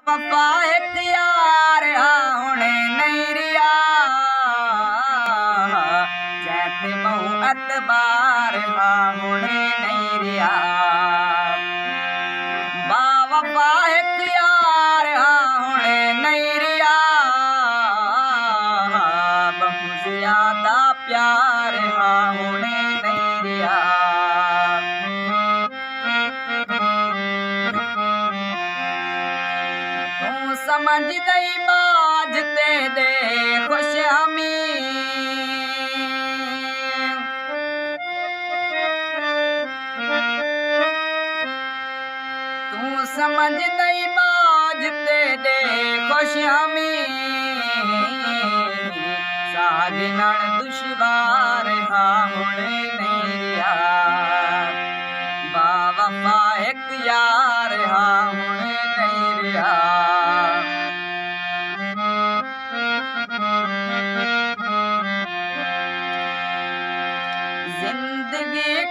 वफा इख्तियार हुणे नहीं रिया जैसे बहु अतबार हुणे नहीं रिया बावफा इख्तियार हुणे नहीं रिया बहु ज्यादा प्यार हुणे नहीं रिया समझ दई बाज ते दे खुश हमी तू समझ दई बाज ते दे खुश हमी सागिनण दुश्वार हुणे नहीं रिया बावफा इख्तियार हुणे नहीं रिया जिंदगी